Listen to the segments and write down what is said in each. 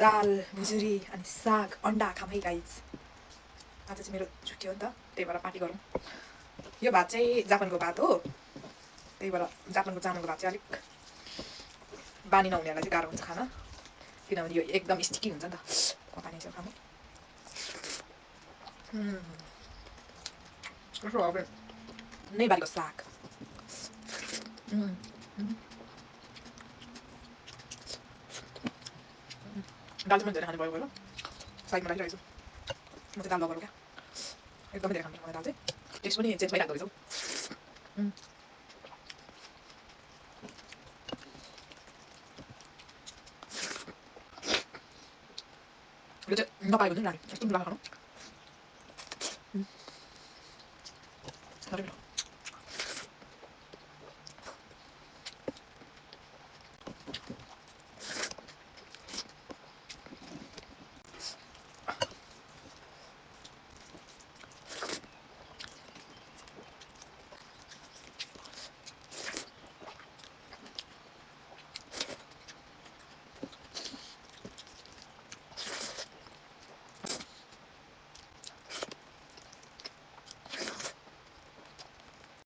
दाल भुजुरी अनि साग अन्डा खाम है गाइज। आज चाहिँ मेरो छुट्टी हो नि त, त्यही भएर पार्टी गरौँ। यो भात चाहिँ जापानको भात हो, त्यही भएर जापानको चामलको भात चाहिँ अलिक बानी नहुनेहरूलाई चाहिँ गाह्रो हुन्छ खान, किनभने यो एकदम स्टिकी हुन्छ नि त। पानी चाहिँ खानु कसो अब नेवारीको साग। दाल चाहिँ मैले धेरै खाने भयो गएर साइडमा राखिरहेको छु। म चाहिँ दाल लगाएर क्या एकदमै धेरै खानु मलाई दाल चाहिँ, टेस्ट पनि चेन्ज भइरहेको रहेछ। यो चाहिँ नपाएको हुन्छ नि राखेँ यस्तो मिलाएर खानु साह्रै मिठो।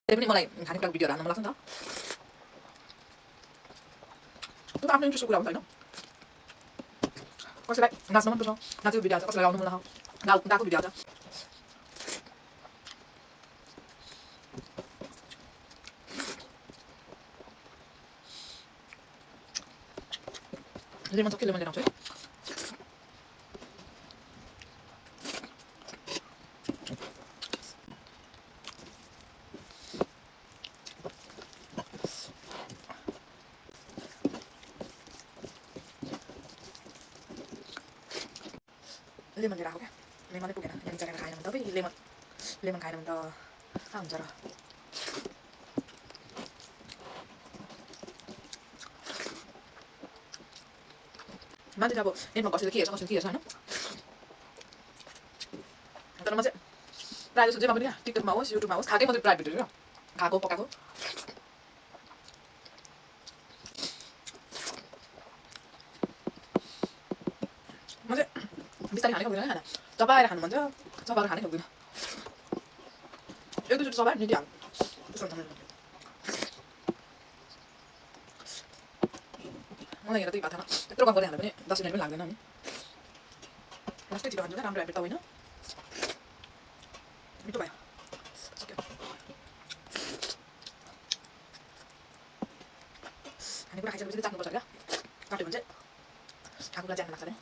त्यही पनि मलाई खानेकुराको भिडियोहरू हाल्नु मन लाग्छ नि त, त्यो त आफ्नो इन्ट्रेस्टको कुरा हो नि त होइन। कसैलाई नाच्न मनपर्छ नाचेको भिडियो हाल्छ, कसैलाई गाउनु मन लाग्छ गाएको भिडियो हाल्छ। लेमन सक्यो लेमन लिएर आउँछु है। लेमन लिएर आएको क्या, लेमनै पुगेन, लेमन चढेर खाएन भने त फेरि लेमन खाएन भने त कहाँ हुन्छ र। मान्छे चाहिँ अब नेटमा कसैले के हेर्छ होइन, तर म चाहिँ प्रायः जस्तो जेमा पनि क्या टिकटकमा होस् युट्युबमा होस् खाएकै मात्रै प्रायः भिडियो खाएको पकाएको। म चाहिँ बिस्तारै खानै सक्दिनँ खाना, चपाएर खानु मन छ, चपाएर खानै सक्दिनँ। एक दुईचोटि चपाएर निदिहाल्नु त्यस्तो हुन्छ मेरो। मलाई हेर त्यही भात खान यत्रो काम गर्दै खाँदा पनि 10 मिनट पनि लाग्दैन नि। लास्टै छिटो खान्छु क्या, राम्रो हेबिट त होइन, मिठो भयो सक्यो। खानेकुरा खाइसकेपछि चाख्नुपर्छ क्या, काट्यो भने चाहिँ खानेकुरा च्याख्न लाग्छ अरे।